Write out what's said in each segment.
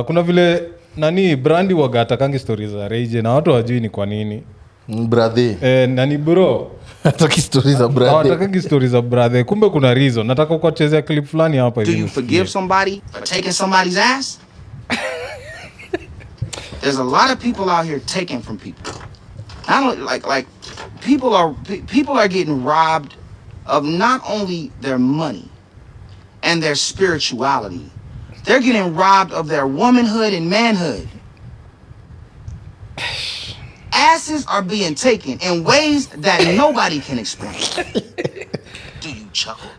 Kuna vile nani Brandi wagatakangi stories za Rage na watu wajui ni kwa nini. Brother. Nani bro? Hataki stories za brother. Hawataki stories za brother. Kumbe kuna reason. Nataka kuchezea clip fulani hapa hivi. Do you forgive somebody for taking somebody's ass? There's a lot of people out here taking from people. I don't like people are getting robbed of not only their money and their spirituality. They're getting robbed of their womanhood and manhood. Asses are being taken in ways that nobody can explain. Do you chuckle?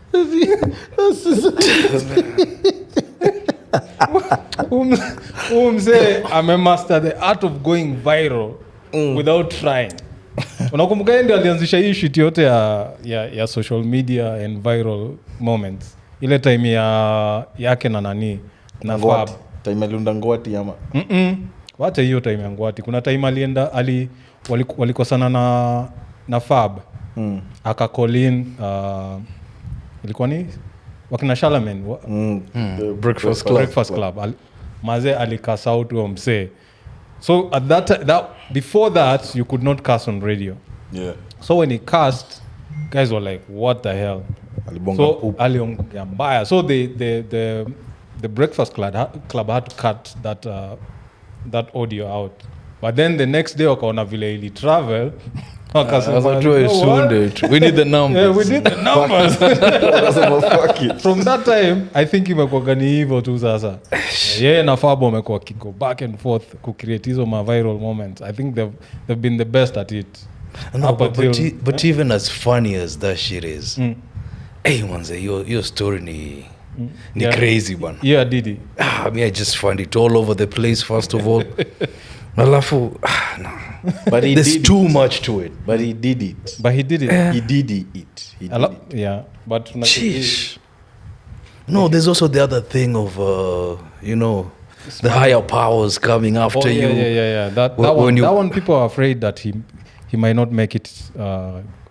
Umse amemaster the art of going viral without trying. Unakumbuka ndio alianzisha hii shit yote ya social media and viral moments. Ile time yake na nani na Fab. Time aliunda Ngwati ama. Wacha hiyo time ya Ngwati. Kuna time alienda walikosana na Fab. Aka call in ilikuwa ni wakina Charlemagne Breakfast Club. Maze alikasa out wa mse. So at that before that you could not cast on radio. Yeah. So when he cast, guys were like, what the hell? Aliongea mbaya. So the Breakfast Club had to cut that audio out. But then the next day wakaona vile ili travel we need the numbers. Yeah, we need the numbers. From that time I think imekuwa ni hivyo tu sasa. Na Fabo wamekuwa go back and forth ku create hizo ma viral moments. I think they've been the best at it. No, but even as funny as that shit is. Hey manze, your story ni crazy bwana. Yeah, Didi. I just find it all over the place first of all. Alafu no. But there's too much to it. But he did it. He did it. Yeah, but no, there's also the other thing of the higher powers coming after you. Yeah. That one people are afraid that he might not make it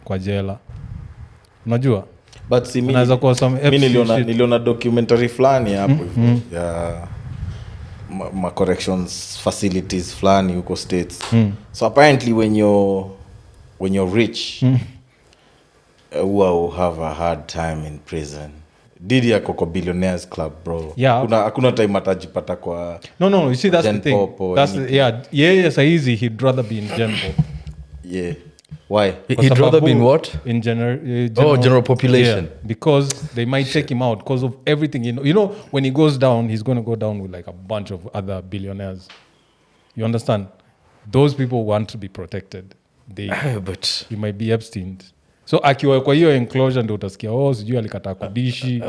kwa jela. Unajua? But niliona documentary fulani hapo ya ma corrections facilities fulani huko states. So apparently when you're rich, you will have a hard time in prison. Didi yako kwa billionaires club bro. Yeah. Hakuna time atajipata kwa. No, you see that's the thing. That's yes, easy he'd rather be in Gen Pop. Yeah. Why? He'd rather be in what? In general population. Yeah, because they might take him out because of everything. You know, when he goes down, he's going to go down with like a bunch of other billionaires. You understand? Those people want to be protected. But he might be Epstein. So akiwa kwa hiyo enclosure ndio utasikia sijui alikataa kudishi.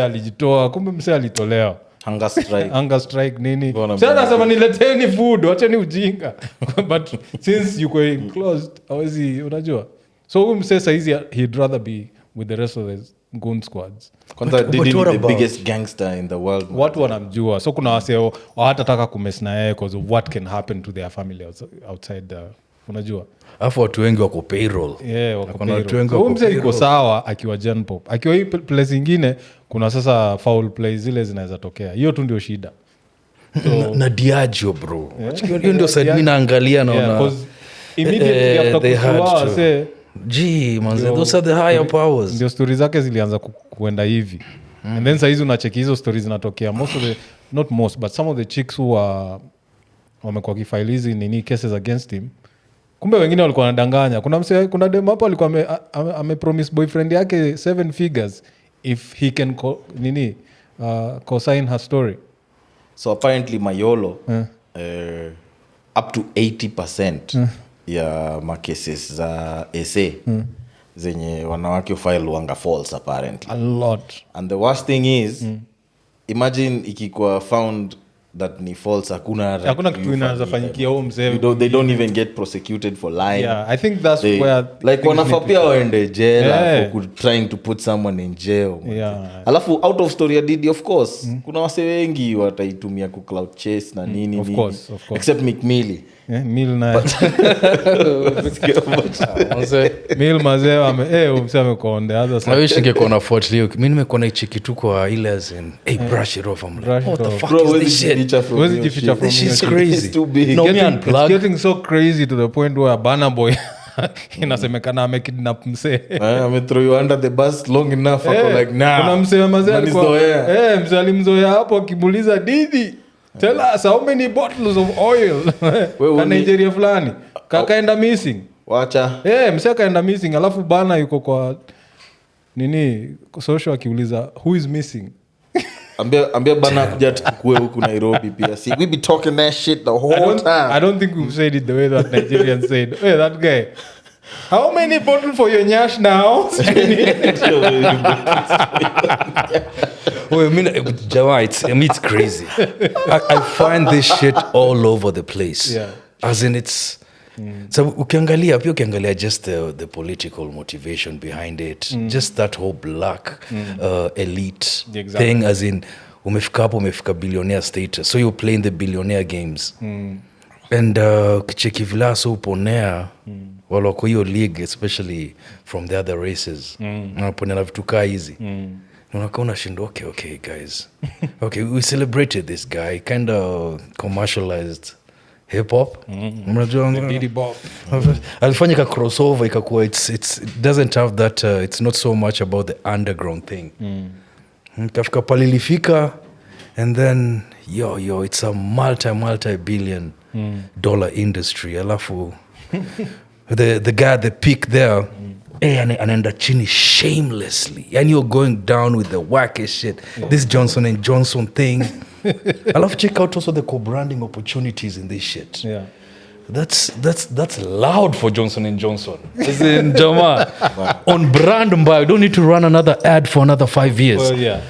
Alijitoa. Kumbe mse alitolewa. Hunger strike nini. Sasa nasema nileteni food, wacheni ujinga. But since you were enclosed, hawezi unajua. So huyu mse saizi he'd rather be with the rest of the goon squads. Kwanza Didi the biggest gangster in the world. Watu wanamjua. So kuna waseo hawatataka kumess na yeye because of what can happen to their family outside unajua. Afu watu wengi wako payroll. Wako payroll. So mse iko sawa akiwa Gen Pop. Akiwa hii place nyingine kuna sasa foul plays zile zinaweza tokea. Hiyo tu ndio shida. So, na Diageo bro. Hiyo ndio side mimi naangalia naona. Because immediately after kuwa say manze, those are the higher powers. Ndio stories zake zilianza kuenda hivi. And then saizi unacheki hizo stories zinatokea. Not most, but some of the chicks who wamekuwa kifile hizi nini cases against him. Kumbe wengine walikuwa wanadanganya. Kuna demo hapo alikuwa amepromise boyfriend yake 7 figures if he can co-sign her story. So apparently Mayolo up to 80% ya cases za SA zenye wanawake file wanga false apparently. A lot. And the worst thing is imagine ikikuwa found that ni false, hakuna kitu inaweza fanyikia huo mzee. They don't even get prosecuted for lying. Yeah, I think that's where like wanafaa pia waende jail for trying to put someone in jail. Yeah. Alafu out of story ya Diddy, of course kuna wase wengi wataitumia ku cloud chase na nini of course. Except McMillie. Mil na Mil mazee umshamekonde I wish ningekuwa Fort Leo. Mimi nimekuwa na ichi kitu kwa ile as in brush it off. I'm like, what the fuck is this shit? This shit's crazy. Too big. No, it's getting so crazy to the point where Burna Boy inasemekana amekidnap msee. Throw you under the bus long enough like nah. Kuna msee mazee alikuwa msee alimzoea hapo akimuuliza Diddy, tell us how many bottles of oil ka Nigeria fulani kakaenda missing. Wacha msee kaenda missing, alafu bana yuko kwa nini social akiuliza who is missing. ambia bana kuja tukue huku Nairobi pia. See, we be talking that shit the whole time. I don't think we've said it the way that Nigerians said. Hey, that guy, how many bottles for your nyash now? Well, it's crazy. I find this shit all over the place. Yeah. As in it's so ukiangalia just the political motivation behind it, just that whole black elite thing, as in umefika billionaire status, so you're playing the billionaire games and kicheki vilaso uponea wala kwa hiyo league, especially from the other races unaponea vitu kaa hizi unakaona shindo okay guys okay, we celebrated this guy, kind of commercialized hip hop. Mnajua Diddy Bop alifanya ka crossover ikakuwa it doesn't have that it's not so much about the underground thing. Kafika palilifika and then yo it's a multi billion dollar industry. Alafu the guy at the peak there anaenda chini shamelessly, and you're going down with the wackest shit. This Johnson and Johnson thing. Alafu check out also the co-branding opportunities in this shit. Yeah. That's loud for Johnson and Johnson. As in Jama, on brand mbaya, you don't need to run another ad for another 5 years. Well, yeah.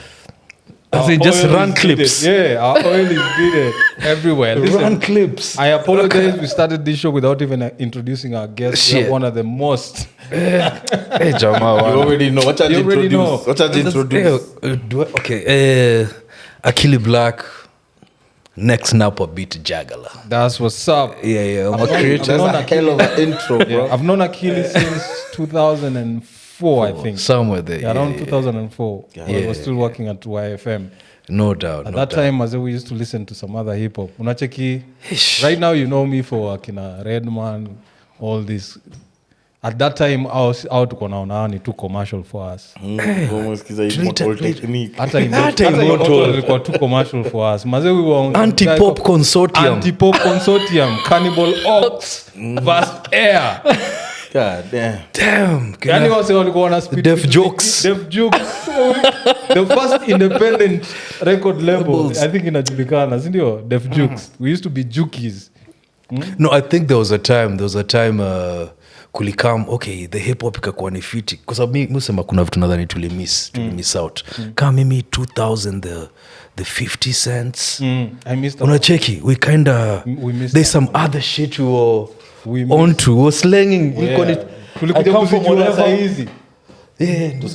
As in just run clips. Yeah, our oil is good everywhere. Listen, run clips. I apologize. We started this show without even introducing our guest. We're one of the most. Hey, Jama. You already know. What I introduce? Okay. Akili Blaq. Next Napa beat Jagala. That's what's up. Yeah. That's a hell of an intro, bro. Yeah, I've known Akili since 2004, I think. Somewhere there. Around 2004. I was still working at YFM. No doubt. At that time, as we used to listen to some other hip hop. Unacheki. Right now, you know me for Akina Redman, all this. At that time, out tukonaona ni too commercial for us. Hata Immortal ilikuwa too commercial for us. Maze we were Anti-Pop Consortium, Cannibal Ox, Vast Air. God damn. Yani wase walikuwa wana speed. Def Jokes. The first independent record label, I think inajulikana, si ndio? Def Jokes. We used to be Jukies. No, I think there was a time kulikam okay, the hip hop ikakuwa ni fiti kwa sababu mimi sema kuna vitu nadhani tulimiss out. Kama mimi 2000 the 50 cents. I missed unacheki we there's some other shit we were onto, was slanging. Tulikuja kuzijua saa hizi.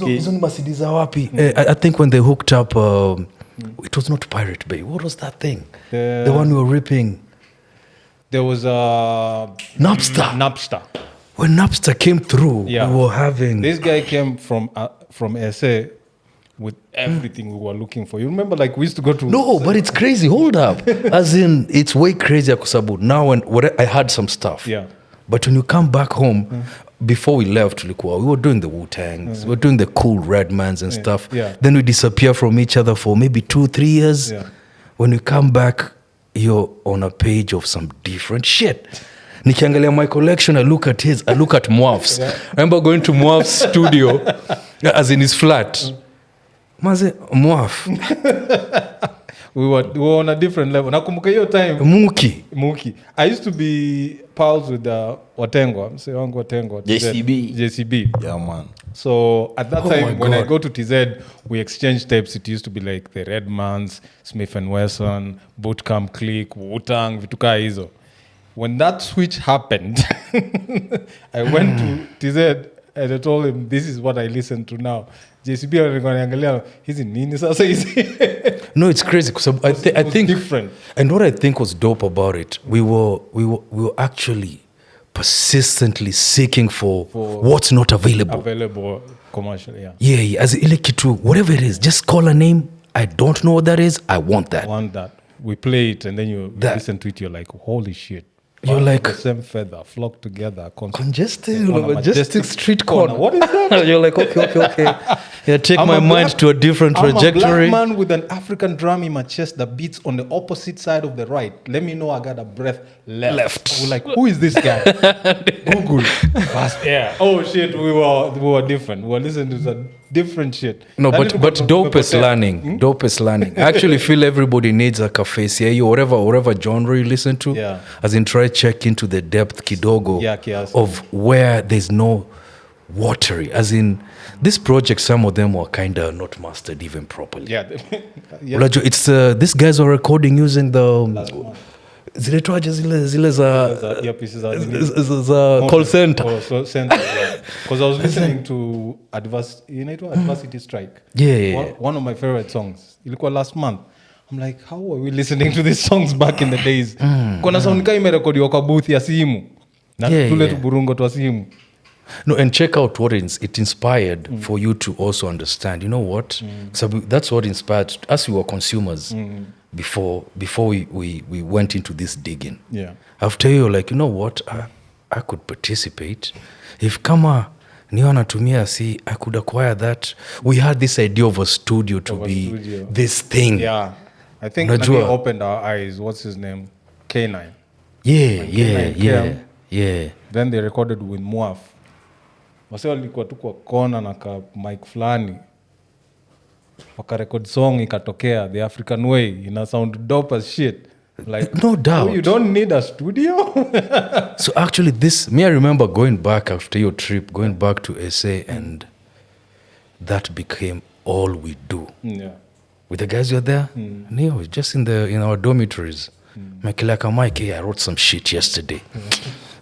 Hizo ni masidi za wapi? I think when they hooked up it was not Pirate Bay. What was that thing? The one we were ripping. There was a Napster. When Napster came through, we were having... This guy came from SA with everything we were looking for. You remember, like, we used to go to... No, but it's crazy. Hold up. As in, it's way crazier kusabu. Now, I had some stuff. Yeah. But when you come back home, before we left, we were doing the Wu-Tangs. We were doing the cool Redmans and stuff. Yeah. Then we disappear from each other for maybe 2-3 years. Yeah. When we come back, you're on a page of some different shit. Nikiangalia my collection, I look at his, I look at Mwaf's. I remember going to Mwaf's studio, as in his flat. Maze, Mwaf. We were on a different level. Nakumbuka hiyo time. Muki. I used to be pals with Watengwa. Mse wangu Watengwa. JCB. JCB. Yeah, man. So at that time, when I go to TZ, we exchange tapes. It used to be like the Redmans, Smith and Wesson, Bootcamp Click, Wu-Tang, Vituka hizo. When that switch happened, I went to TZ and I told him, this is what I listen to now. JCB aliniangalia, hizi nini sasa hizi? No, it's crazy because I think different. And what I think was dope about it, we were actually persistently seeking for what's not available commercially. Yeah, as ile kitu, whatever it is, just call a name. I don't know what that is. I want that. We play it and then you listen to it. You're like, holy shit. You're like the same feather flock together. Congested, majestic street corner. What is that? You're like, okay. Yeah, take my mind to a different trajectory. I'm a black man with an African drum in my chest that beats on the opposite side of the right. Let me know I got a breath left. We're like, who is this guy? Google. Fast air. Oh shit, we were different. We were listening to some different shit. No, but dope is learning. Dope is learning. I actually feel everybody needs a cafe CA or whatever genre you listen to. Yeah. As in try check into the depth kidogo of where there's no watery. As in this project, some of them were kind of not mastered even properly. Yeah. It's these guys are recording using the ziletoaje zile za call center. Because I was listening to Adversity Strike. Yeah. One of my favorite songs. Ilikuwa last month. I'm like, how are we listening to these songs back in the days? Kuna sound kaa imerekodiwa kwa booth ya simu. Na tule tu burungo twa simu. No, and check out what it inspired for you to also understand. You know what? So that's what inspired us. We were consumers before we went into this digging. Yeah. After you're like, you know what? I could participate. If kama niyo anatumia I could acquire that. We had this idea of a studio to be this thing. Yeah. I think Nani opened our eyes. What's his name? K9. Yeah. Then they recorded with Muaf. Wase walikuwa tu kwa kona na ka mic fulani. Wakarecord song ikatokea the African way. Ina sound dope as shit. Like, no doubt. Oh, you don't need a studio? So actually I remember going back after your trip, going back to SA, and that became all we do. Yeah. With the guys you're there, no, just in our dormitories. Mike, I wrote some shit yesterday.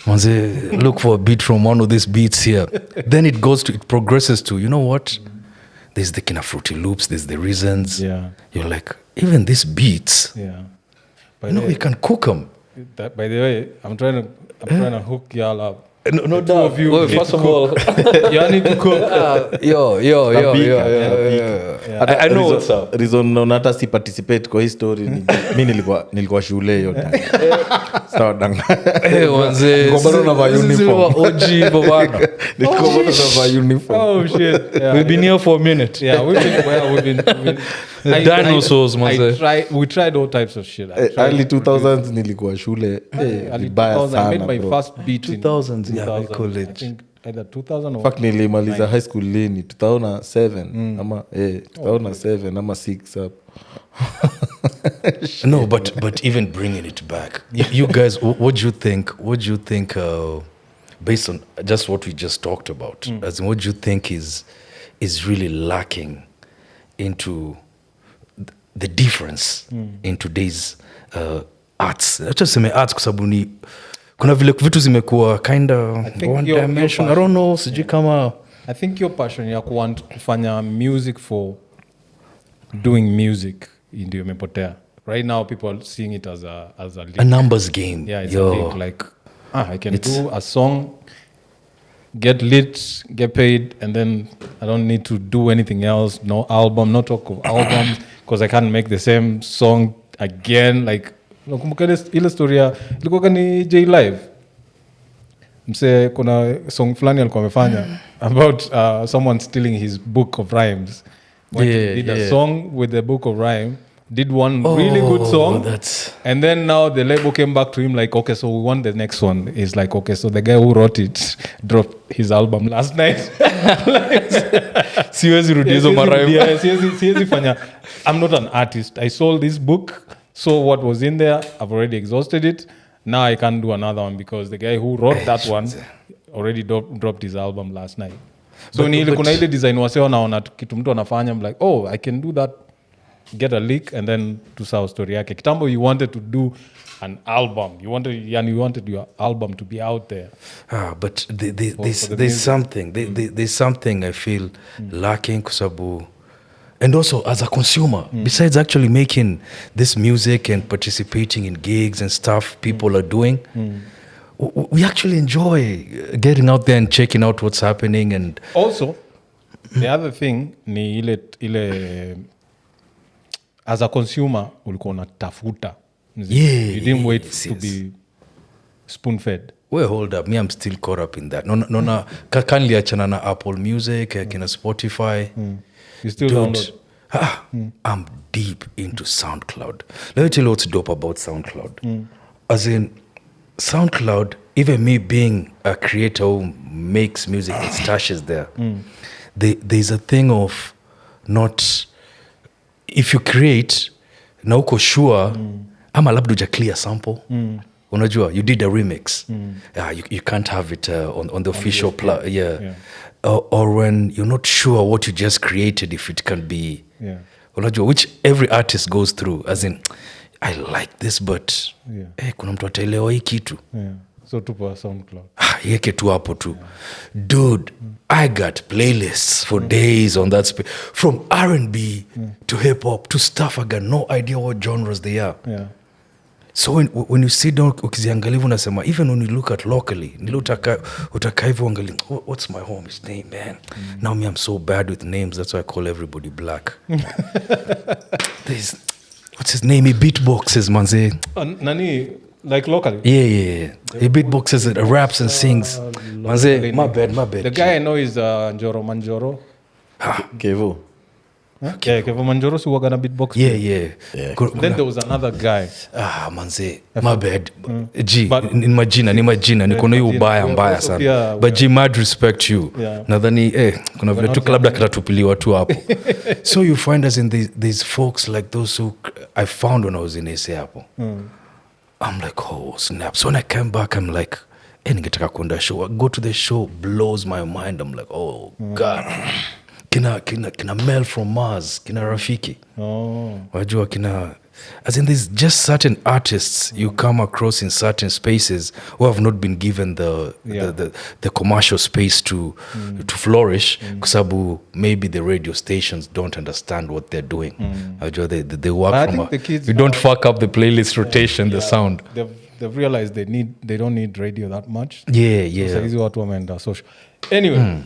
Manze, look for a beat from one of these beats here. Then it progresses to, you know what? There's the kind of Fruity Loops, there's the Reasons. Yeah. You're like, even these beats, we can cook them. By the way, I'm trying to hook y'all up. No doubt. Of you first of all, you need to cook. Yo. I know what's up. Reason nata si participate kwa hii story ni mimi nilikuwa shule hiyo time. Sawa danga. Bado na uniform. OG bwana. Nilikuwa bado na uniform. Oh shit. Yeah, we've been here for a minute. Yeah, we've been dinosaurs manze. We tried all types of shit. Early 2000s nilikuwa shule. Vibaya sana. I made my first beat 2000s. in Yeah, college. I think either 2000 or fact nilimaliza high school lini 2007 ama 2007 ama 6 up. No, but even bringing it back, you guys, what do you think based on just what we just talked about, as in what do you think is really lacking into the difference in today's arts? Acha sema arts kwa sababu ni kuna vile vitu zimekuwa kind of one dimension. I don't know, sijui kama I think your passion ya kufanya music for doing music ndio imepotea. Right now people are seeing it as a numbers game. Yeah, it's a league. Like I can do a song, get lit, get paid, and then I don't need to do anything else. No album, no talk of albums, because I can't make the same song again. Like nakumbuka ile story ilikuwa ni J Live. Mse kuna song fulani alikuwa amefanya about someone stealing his book of rhymes. He did a song with the book of rhyme, did one really good song, and then now the label came back to him like, okay, so we want the next one. He's like, okay, so the guy who wrote it dropped his album last night. Siwezi rudizo marhyme. Siwezi fanya. I'm not an artist. I sold this book, so what was in there, I've already exhausted it. Now I can't do another one because the guy who wrote that one already dropped his album last night. So kuna ile design wase wanaona kitu mtu anafanya like oh I can do that, get a leak and then tusao story yake. Kitambo you wanted to do an album, you wanted your album to be out there. But there's something I feel lacking kusabu. And also as a consumer, besides actually making this music and participating in gigs and stuff people are doing, we actually enjoy getting out there and checking out what's happening. And also the other thing ni ile as a consumer ulikuwa unatafuta. You didn't wait to be spoon fed. Well, hold up, me I'm still caught up in that. No kanli achana na Apple Music, kina Spotify. You still download? I'm deep into SoundCloud. Let me tell you what's dope about SoundCloud. As in SoundCloud, even me being a creator who makes music and stashes there, there's a thing of not, if you create na uko sure ama labda uja clear sample, unajua you did a remix, you can't have it on the official or when you're not sure what you just created if it can be, unajua, which every artist goes through, as in I like this but kuna mtu ataelewa hii kitu, so tupo SoundCloud yeke tu hapo tu. Dude, I got playlists for days on that from R&B to hip hop to stuff I got no idea what genres they are. So when you sit down ukiziangalia unasema, even when you look at locally, utaka hivyo angalia, what's my homie's name, man? Now me I'm so bad with names, that's why I call everybody Blaq. What's his name? He beatboxes, manze. Nani, like locally? Yeah. He beatboxes and raps and sings. Manze, my bad. The guy I know is Njoro Manjoro. Kevo. Okay, Kevo Manjoro si waga na beatbox. Yeah. Then there was another guy. Manze, my bad. G, ni majina, niko na hiyo mbaya sana. But G, mad respect you. Nadhani, kuna vile tu labda katatupiliwa tu hapo. So you find us in these folks like those who I found when I was in SA hapo. I'm like, oh, snap. So when I came back, I'm like, ningetaka kuenda show. I go to the show, blows my mind. I'm like, oh, God. Kina Mel from Mars, kina Rafiki. Wajua kina, as in there's just certain artists you come across in certain spaces who have not been given the commercial space to flourish, kusabu maybe the radio stations don't understand what they're doing. Wajua they work from you don't fuck up the playlist rotation, the sound. They've realized they don't need radio that much. Yeah. So watu wameenda social. Anyway,